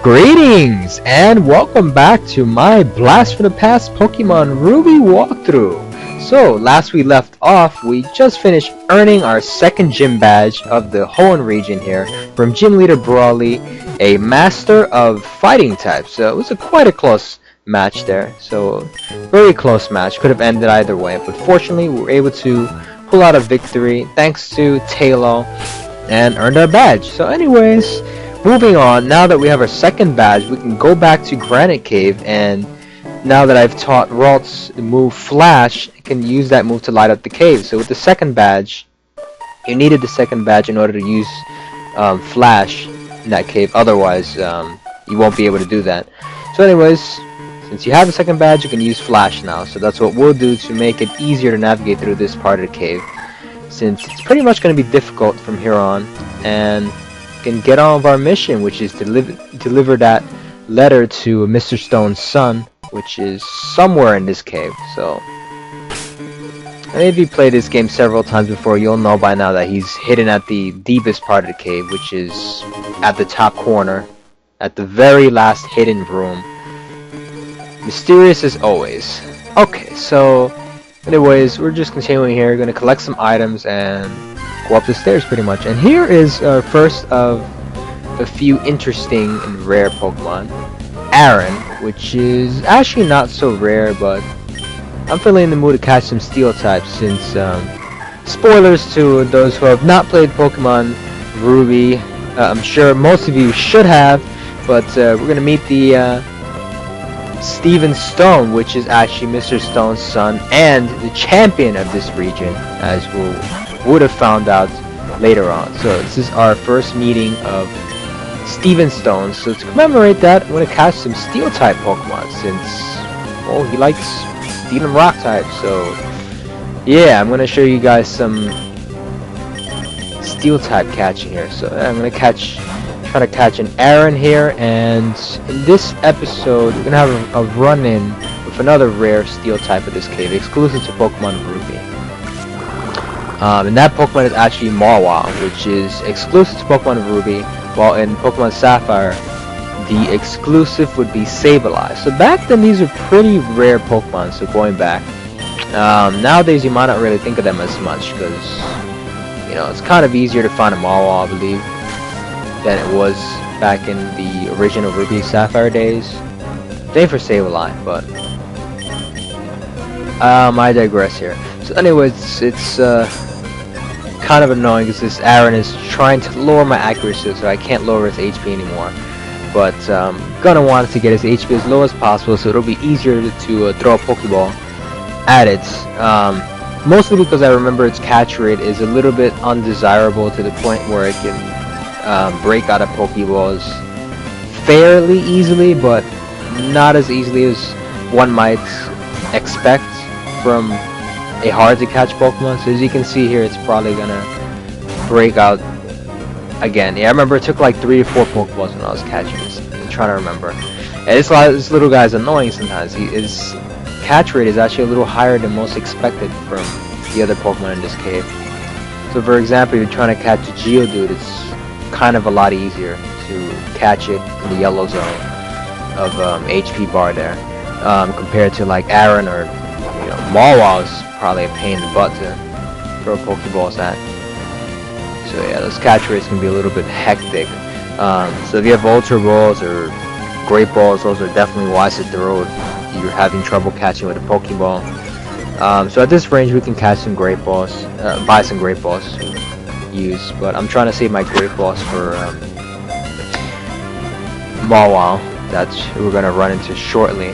Greetings and welcome back to my Blast from the Past Pokemon Ruby walkthrough. So last we left off, we just finished earning our second gym badge of the Hoenn region here from Gym Leader Brawley, a master of fighting types. So it was quite a close match there. So very close match, could have ended either way, but fortunately we were able to pull out a victory thanks to Taylor and earned our badge. So anyways, moving on, now that we have our second badge, we can go back to Granite Cave, and now that I've taught Ralts the move Flash, I can use that move to light up the cave. So with the second badge, you needed the second badge in order to use Flash in that cave, otherwise you won't be able to do that. So anyways, since you have the second badge, you can use Flash now, so that's what we'll do to make it easier to navigate through this part of the cave, since it's pretty much going to be difficult from here on, and can get on with our mission, which is to deliver that letter to Mr. Stone's son, which is somewhere in this cave. So if you played this game several times before, you'll know by now that he's hidden at the deepest part of the cave, which is at the top corner, at the very last hidden room. Mysterious as always. Okay, so anyways, we're just continuing here. We're gonna collect some items and go up the stairs pretty much. And here is our first of a few interesting and rare Pokemon. Aron, which is actually not so rare, but I'm feeling in the mood to catch some steel types, since spoilers to those who have not played Pokemon Ruby, I'm sure most of you should have, but we're gonna meet the Steven Stone, which is actually Mr. Stone's son and the champion of this region, as we would have found out later on. So this is our first meeting of Steven Stone. So to commemorate that, I'm going to catch some steel type Pokemon, since, well, he likes steel and rock types. So yeah, I'm going to show you guys some steel type catching here. So I'm going to try to catch an Aron here, and in this episode we're going to have a run-in with another rare steel type of this cave, exclusive to Pokemon Ruby. And that Pokemon is actually Mawile, which is exclusive to Pokemon Ruby, while in Pokemon Sapphire, the exclusive would be Sableye. So back then, these are pretty rare Pokemon, so going back. Nowadays, you might not really think of them as much, because, you know, it's kind of easier to find a Mawile, I believe, than it was back in the original Ruby Sapphire days. Same for Sableye, but I digress here. So anyways, it's kind of annoying because this Aron is trying to lower my accuracy, so I can't lower his HP anymore. But gonna want to get his HP as low as possible, so it'll be easier to throw a Pokeball at it. Mostly because I remember its catch rate is a little bit undesirable, to the point where it can break out of Pokeballs fairly easily, but not as easily as one might expect from a hard to catch Pokemon. So as you can see here, it's probably gonna break out again. Yeah, I remember it took like 3 or 4 Pokeballs when I was catching this. I'm trying to remember. And this little guy's annoying sometimes. His catch rate is actually a little higher than most expected from the other Pokemon in this cave. So for example, if you're trying to catch a Geodude, it's kind of a lot easier to catch it in the yellow zone of HP bar there, compared to like Aron or, you know, Mawile is probably a pain in the butt to throw Pokeballs at. So yeah, those catch rates can be a little bit hectic. So if you have Ultra Balls or Great Balls, those are definitely wise to throw if you're having trouble catching with a Pokeball. So at this range, we can catch some Great Balls, buy some Great Balls to use. But I'm trying to save my Great Balls for Mawile, that we're gonna run into shortly.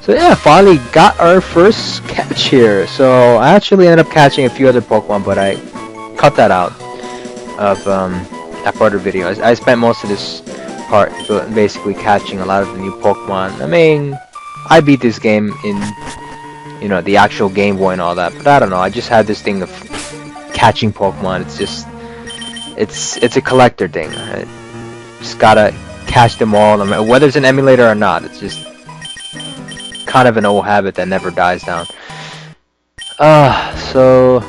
So yeah, finally got our first catch here. So I actually ended up catching a few other Pokemon, but I cut that out of that part of the video. I spent most of this part basically catching a lot of the new Pokemon. I mean, I beat this game in, you know, the actual Game Boy and all that, but I don't know, I just had this thing of catching Pokemon. It's just, it's a collector thing. I just gotta catch them all, no matter whether it's an emulator or not. It's just kind of an old habit that never dies down. So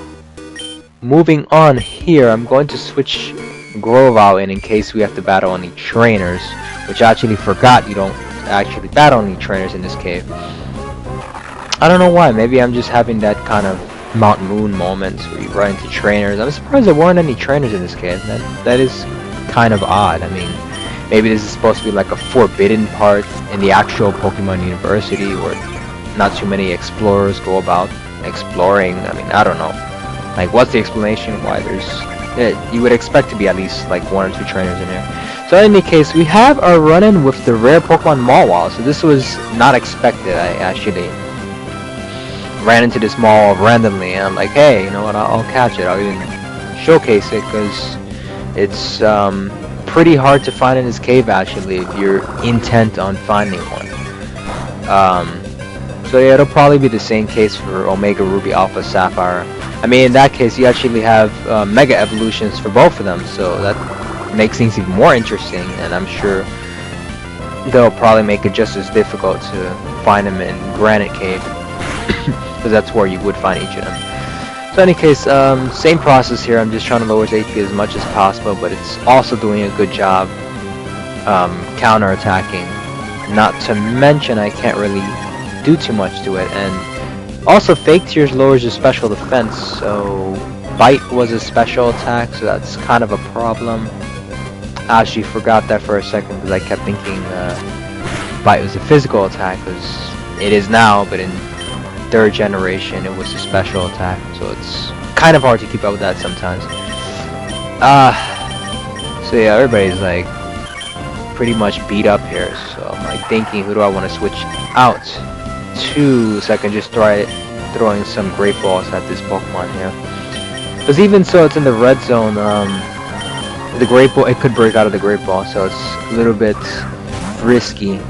moving on here, I'm going to switch Grovau in case we have to battle any trainers, which I actually forgot you don't actually battle any trainers in this cave. I don't know why, maybe I'm just having that kind of Mount Moon moments where you run into trainers. I'm surprised there weren't any trainers in this cave. That is kind of odd. I mean, maybe this is supposed to be like a forbidden part in the actual Pokemon University where not too many explorers go about exploring. I mean, I don't know. Like, what's the explanation why there's... you would expect to be at least like 1 or 2 trainers in here. So in any case, we have our run-in with the rare Pokemon Mawile. So this was not expected. I actually ran into this mall randomly and I'm like, hey, you know what, I'll catch it. I'll even showcase it because it's pretty hard to find in this cave actually if you're intent on finding one. So yeah, it'll probably be the same case for Omega Ruby Alpha Sapphire. I mean, in that case you actually have Mega Evolutions for both of them, so that makes things even more interesting, and I'm sure they'll probably make it just as difficult to find them in Granite Cave. Because that's where you would find each of them. So in any case, same process here. I'm just trying to lower his HP as much as possible, but it's also doing a good job counter-attacking. Not to mention I can't really do too much to it, and also Fake Tears lowers your special defense, so Bite was a special attack, so that's kind of a problem. I actually forgot that for a second because I kept thinking Bite was a physical attack, because it is now, but in 3rd generation it was a special attack, so it's kind of hard to keep up with that sometimes. So yeah, everybody's like pretty much beat up here, so I'm like thinking, who do I want to switch out to so I can just try throwing some Great Balls at this Pokemon here. Because even so, it's in the red zone, the Great Ball, it could break out of the Great Ball, so it's a little bit risky.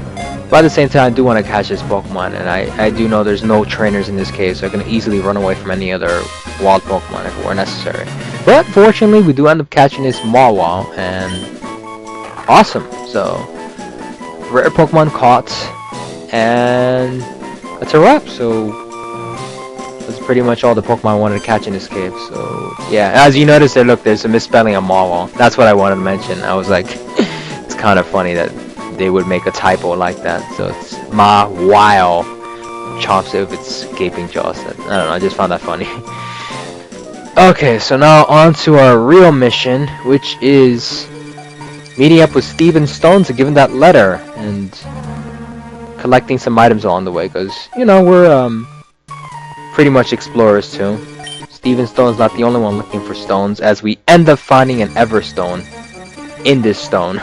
But at the same time, I do want to catch this Pokemon, and I do know there's no trainers in this case, so I can easily run away from any other wild Pokemon if it were necessary. But fortunately, we do end up catching this Mawile, and awesome. So, rare Pokemon caught, and that's a wrap. So, that's pretty much all the Pokemon I wanted to catch in this cave. So, yeah, as you notice there, look, there's a misspelling of Mawile. That's what I wanted to mention. I was like, it's kind of funny that they would make a typo like that. So it's Mawile, chops it with its gaping jaws. I don't know, I just found that funny. Okay, so now on to our real mission, which is meeting up with Steven Stone to give him that letter and collecting some items along the way, because, you know, we're pretty much explorers too. Steven Stone's not the only one looking for stones, as we end up finding an Everstone in this stone.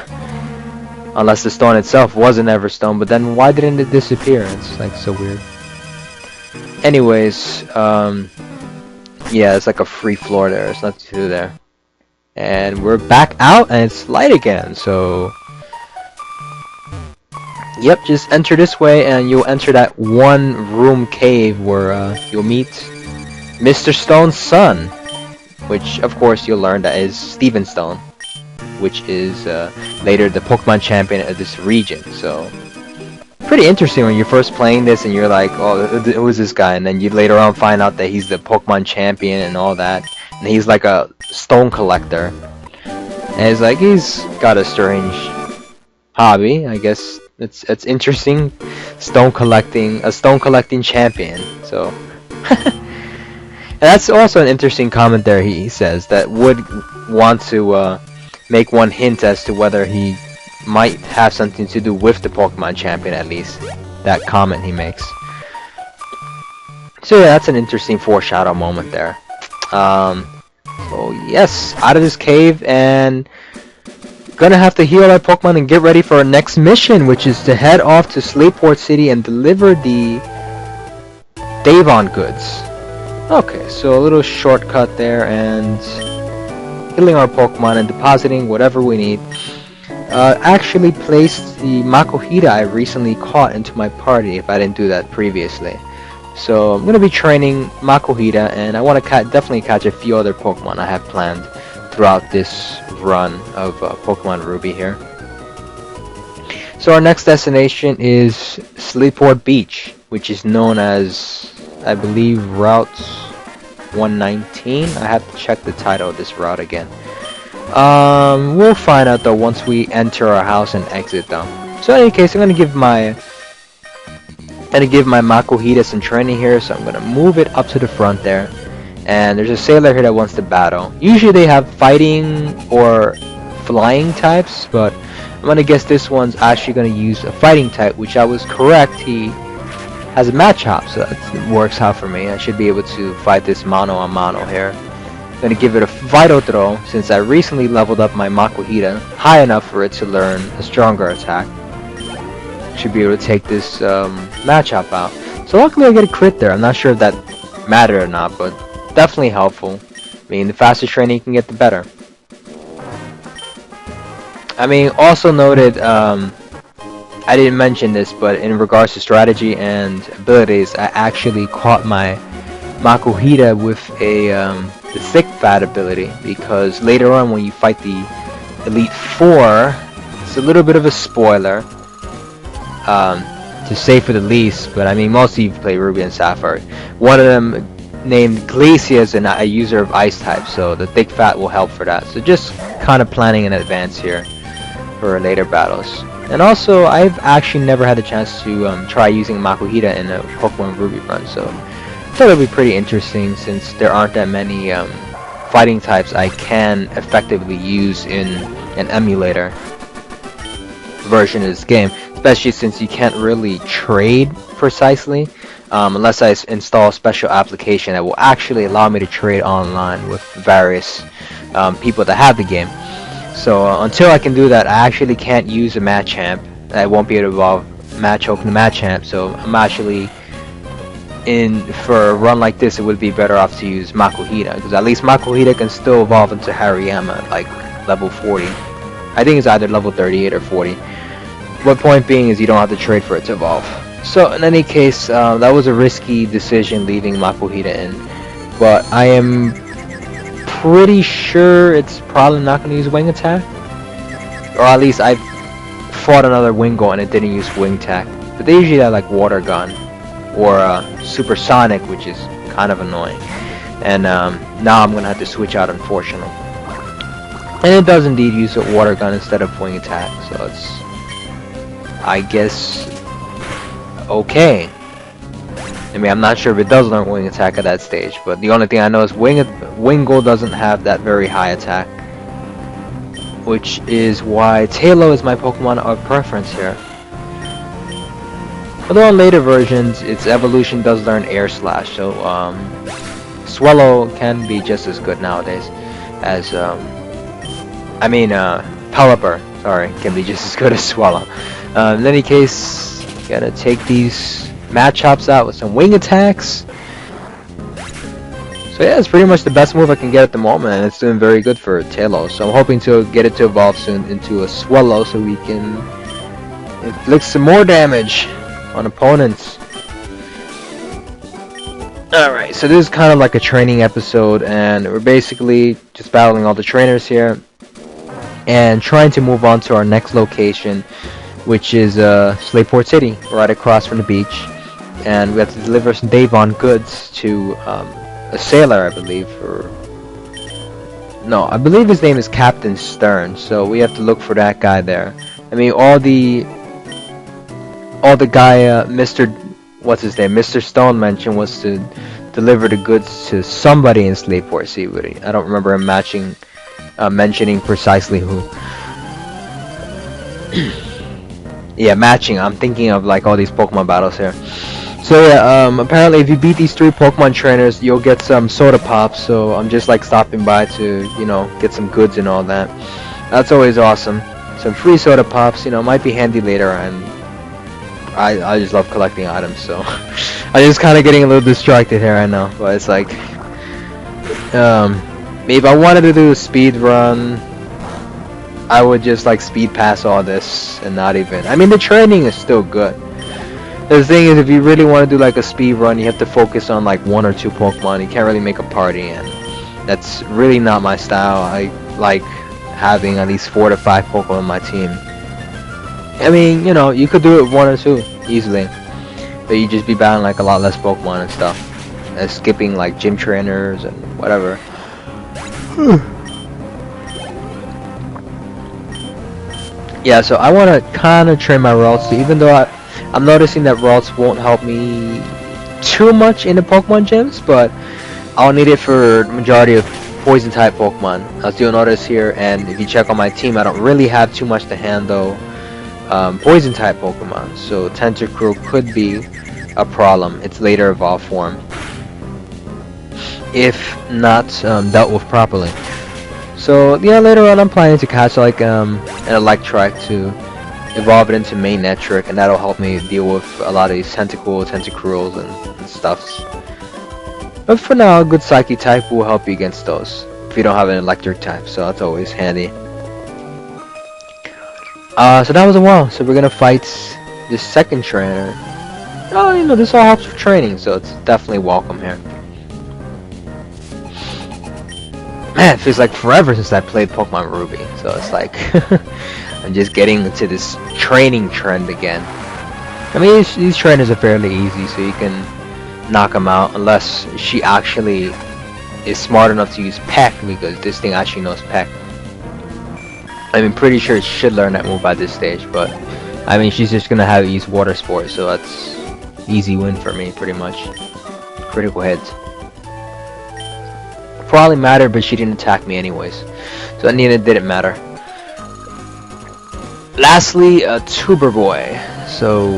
Unless the stone itself was an Everstone, but then why didn't it disappear? It's like so weird. Anyways, yeah, it's like a free floor there. There's nothing to do there. And we're back out, and it's light again, so... Yep, just enter this way, and you'll enter that one-room cave where you'll meet Mr. Stone's son. Which, of course, you'll learn that is Steven Stone, which is later the Pokemon champion of this region. So pretty interesting when you're first playing this and you're like, oh, who is this guy? And then you later on find out that he's the Pokemon champion and all that, and he's like a stone collector, and it's like he's got a strange hobby. I guess it's interesting. A stone collecting champion. So and that's also an interesting comment there. He says that would want to make one hint as to whether he might have something to do with the Pokemon champion, at least. That comment he makes. So yeah, that's an interesting foreshadow moment there. So yes, out of this cave, and gonna have to heal our Pokemon and get ready for our next mission, which is to head off to Slateport City and deliver the Devon Goods. Okay, so a little shortcut there, and healing our Pokemon and depositing whatever we need. Actually placed the Makuhita I recently caught into my party if I didn't do that previously. So I'm going to be training Makuhita, and I want to definitely catch a few other Pokemon I have planned throughout this run of Pokemon Ruby here. So our next destination is Slateport Beach, which is known as, I believe, Route 119. I have to check the title of this route again. We'll find out though once we enter our house and exit though. So in any case, I'm gonna give my Makuhita some training here, so I'm gonna move it up to the front there. And there's a sailor here that wants to battle. Usually they have fighting or flying types, but I'm gonna guess this one's actually gonna use a fighting type, which I was correct. He has a match hop, so that works out for me. I should be able to fight this mano a mano here. I'm gonna give it a vital throw since I recently leveled up my Makuhita high enough for it to learn a stronger attack. Should be able to take this match hop out. So luckily I get a crit there. I'm not sure if that mattered or not, but definitely helpful. I mean, the faster training you can get, the better. I mean, also noted, I didn't mention this, but in regards to strategy and abilities, I actually caught my Makuhita with the thick fat ability, because later on when you fight the Elite Four, it's a little bit of a spoiler, to say for the least, but I mean, most of you play Ruby and Sapphire. One of them named Glacia is a user of Ice type, so the thick fat will help for that. So just kind of planning in advance here for later battles. And also, I've actually never had a chance to try using Makuhita in a Pokemon Ruby run, so I thought it would be pretty interesting since there aren't that many fighting types I can effectively use in an emulator version of this game, especially since you can't really trade precisely unless I install a special application that will actually allow me to trade online with various people that have the game. So until I can do that, I actually can't use a Machamp. I won't be able to evolve Machoke into Machamp, so I'm actually for a run like this, it would be better off to use Makuhita, because at least Makuhita can still evolve into Hariyama like level 40. I think it's either level 38 or 40. But point being is you don't have to trade for it to evolve. So in any case, that was a risky decision leaving Makuhita in, but I am pretty sure it's probably not going to use Wing Attack, or at least I've fought another Wingull and it didn't use Wing Attack, but they usually have like Water Gun or Supersonic, which is kind of annoying, and now I'm going to have to switch out, unfortunately. And it does indeed use a Water Gun instead of Wing Attack, so it's, I guess, okay. I mean, I'm not sure if it does learn Wing Attack at that stage, but the only thing I know is Wingull doesn't have that very high attack, which is why Tailo is my Pokemon of preference here. Although in later versions, its evolution does learn Air Slash, so Swellow can be just as good nowadays as, Pelipper, sorry, can be just as good as Swellow. In any case, gotta take these Machops out with some Wing Attacks. So yeah, it's pretty much the best move I can get at the moment, and it's doing very good for Tailo. So I'm hoping to get it to evolve soon into a Swellow so we can inflict some more damage on opponents. Alright, so this is kind of like a training episode, and we're basically just battling all the trainers here and trying to move on to our next location, which is Slateport City, right across from the beach. And we have to deliver some Devon Goods to a sailor, I believe, or no, I believe his name is Captain Stern, so we have to look for that guy there. I mean, all the guy, Mr. Stone mentioned was to deliver the goods to somebody in Slateport City. I don't remember him mentioning precisely who. Yeah, matching. I'm thinking of like all these Pokemon battles here. So yeah, apparently if you beat these 3 Pokemon trainers, you'll get some soda pops. So I'm just like stopping by to, you know, get some goods and all that. That's always awesome. Some free soda pops, you know, might be handy later. And I just love collecting items. So I'm just kind of getting a little distracted here, I know. But it's like, if I wanted to do a speed run, I would just like speed pass all this and not even. I mean, the training is still good. The thing is, if you really want to do like a speed run, you have to focus on like 1 or 2 Pokemon. You can't really make a party, and that's really not my style. I like having at least 4 to 5 Pokemon on my team. I mean, you know, you could do it 1 or 2 easily, but you just be battling like a lot less Pokemon and stuff, and skipping like gym trainers and whatever. Yeah, so I want to kind of train my Ralts, even though I'm noticing that Ralts won't help me too much in the Pokemon gyms, but I'll need it for the majority of poison type Pokemon. As you'll notice here, and if you check on my team, I don't really have too much to handle poison type Pokemon, so Tentacruel could be a problem. Its later evolved form, if not dealt with properly. So yeah, later on I'm planning to catch like an Electrike to evolve it into Manectric, and that'll help me deal with a lot of these Tentacruels and stuffs. But for now, a good Psychic type will help you against those if you don't have an Electric type, so that's always handy. So that was a while. So we're gonna fight this second trainer. Oh, you know, this all helps with training, so it's definitely welcome here. Man, it feels like forever since I played Pokemon Ruby, so it's like I'm just getting into this training trend again. I mean, these trainers are fairly easy, so you can knock them out, unless she actually is smart enough to use Peck, because this thing actually knows Peck. I mean, pretty sure it should learn that move by this stage, but I mean, she's just gonna have it use Water Sport, so that's easy win for me, pretty much. Critical hits. Probably mattered, but she didn't attack me anyways, so in the end it didn't matter. Lastly, a Tuber Boy. So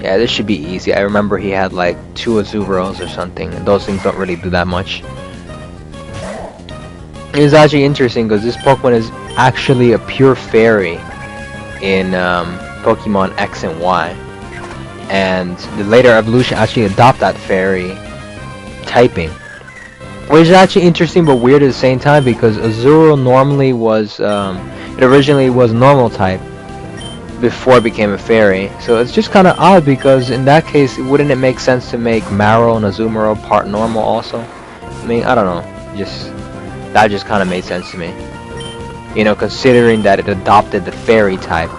yeah, this should be easy. I remember he had like 2 Azuros or something, and those things don't really do that much. It's actually interesting because this Pokemon is actually a pure fairy in Pokemon X and Y, and the later evolution actually adopt that fairy typing, which is actually interesting but weird at the same time, because Azuro normally was it originally was normal type before it became a fairy, so it's just kind of odd, because in that case wouldn't it make sense to make Marill and Azumarill part normal also? I mean, I don't know, that just kind of made sense to me, you know, considering that it adopted the fairy type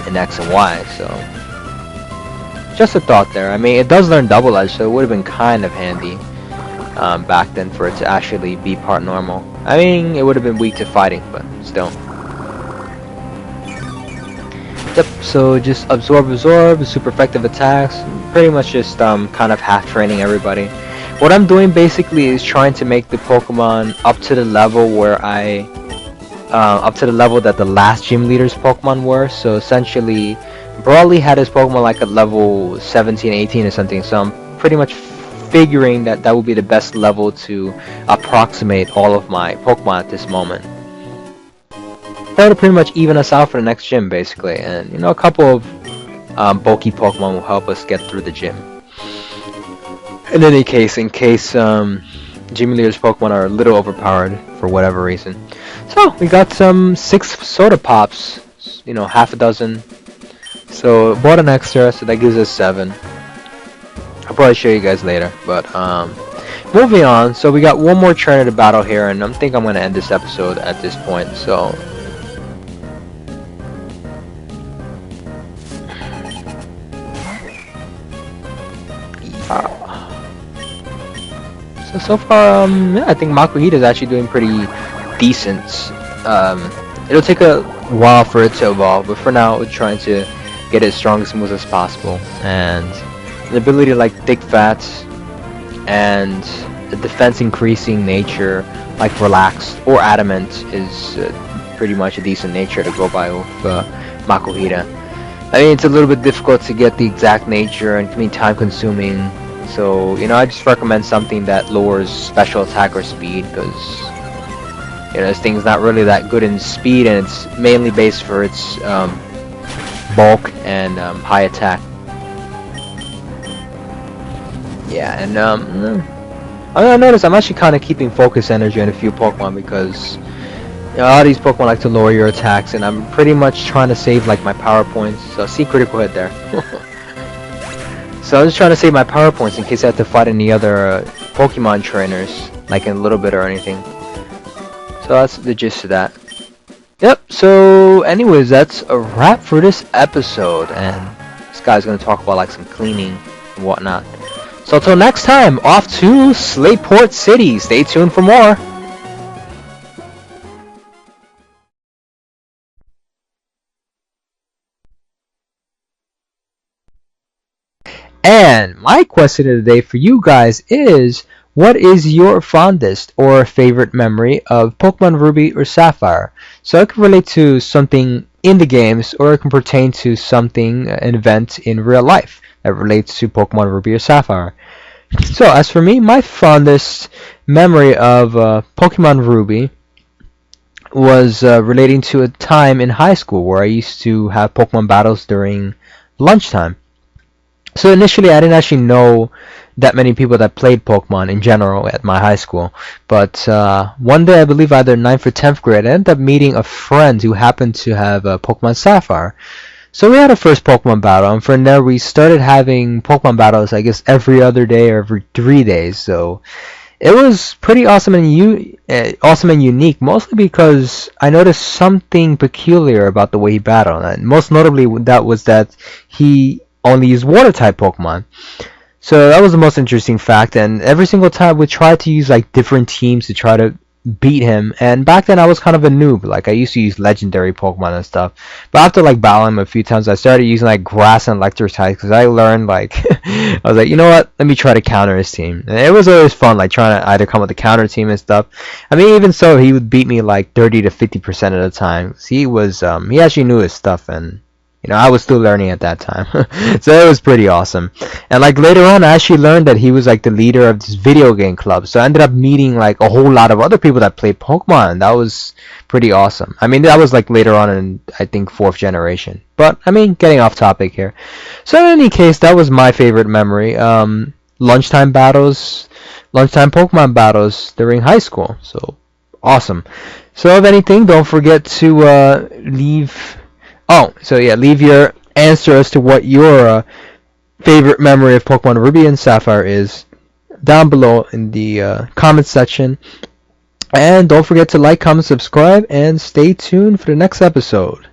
in X and Y. So just a thought there. I mean, it does learn Double Edge, so it would have been kind of handy back then for it to actually be part normal. I mean, it would have been weak to fighting, but still. Yep, so just absorb, super effective attacks, pretty much just kind of half training everybody. What I'm doing basically is trying to make the Pokemon up to the level where up to the level that the last gym leader's Pokemon were. So essentially, Brawly had his Pokemon like at level 17, 18 or something, so I'm pretty much figuring that that would be the best level to approximate all of my Pokemon at this moment. That would pretty much even us out for the next gym, basically, and you know, a couple of bulky Pokemon will help us get through the gym. In any case, in case Gym Leader's Pokemon are a little overpowered for whatever reason. So we got some 6 soda pops, you know, half a dozen. So bought an extra, so that gives us 7. I'll probably show you guys later, but moving on. So we got one more trainer to battle here, and I think I'm gonna end this episode at this point. So so far, yeah, I think Makuhita is actually doing pretty decent. It'll take a while for it to evolve, but for now, we're trying to get it as strong as smooth as possible. And the ability to like Thick Fat and the defense increasing nature, like Relaxed or Adamant, is pretty much a decent nature to go by with Makuhita. I mean, it's a little bit difficult to get the exact nature and can be time consuming. So, you know, I just recommend something that lowers special attack or speed, because, you know, this thing's not really that good in speed, and it's mainly based for its bulk and high attack. Yeah, and I noticed I'm actually kind of keeping focus energy on a few Pokemon, because you know, a lot of these Pokemon like to lower your attacks, and I'm pretty much trying to save like my power points. So see critical hit there. So I'm just trying to save my power points in case I have to fight any other Pokemon trainers, like in a little bit or anything. So that's the gist of that. Yep, so anyways, that's a wrap for this episode, and this guy's gonna talk about like some cleaning and whatnot. So until next time, off to Slateport City. Stay tuned for more. And my question of the day for you guys is, what is your fondest or favorite memory of Pokemon Ruby or Sapphire? So it can relate to something in the games, or it can pertain to something, an event in real life that relates to Pokemon Ruby or Sapphire. So as for me, my fondest memory of Pokemon Ruby was relating to a time in high school where I used to have Pokemon battles during lunchtime. So initially, I didn't actually know that many people that played Pokemon in general at my high school. But one day, I believe either 9th or 10th grade, I ended up meeting a friend who happened to have Pokemon Sapphire. So we had a first Pokemon battle, and from there we started having Pokemon battles, I guess, every other day or every 3 days. So it was pretty awesome and awesome and unique, mostly because I noticed something peculiar about the way he battled, and most notably that was that he only used water-type Pokemon. So that was the most interesting fact, and every single time we tried to use like different teams to try to beat him, and back then I was kind of a noob. Like, I used to use legendary Pokemon and stuff, but after like battling him a few times, I started using like grass and electric types, because I learned like I was like, you know what, let me try to counter his team. And it was always fun, like trying to either come with a counter team and stuff. I mean, even so, he would beat me like 30 to 50% of the time. He was he actually knew his stuff, and I was still learning at that time. So it was pretty awesome. And like later on, I actually learned that he was like the leader of this video game club. So I ended up meeting like a whole lot of other people that played Pokemon. That was pretty awesome. I mean, that was like later on in, I think, 4th generation. But I mean, getting off topic here. So in any case, that was my favorite memory. Lunchtime battles, lunchtime Pokemon battles during high school. So awesome. So if anything, don't forget to leave. Oh, so yeah, leave your answer as to what your favorite memory of Pokemon Ruby and Sapphire is down below in the comments section. And don't forget to like, comment, subscribe, and stay tuned for the next episode.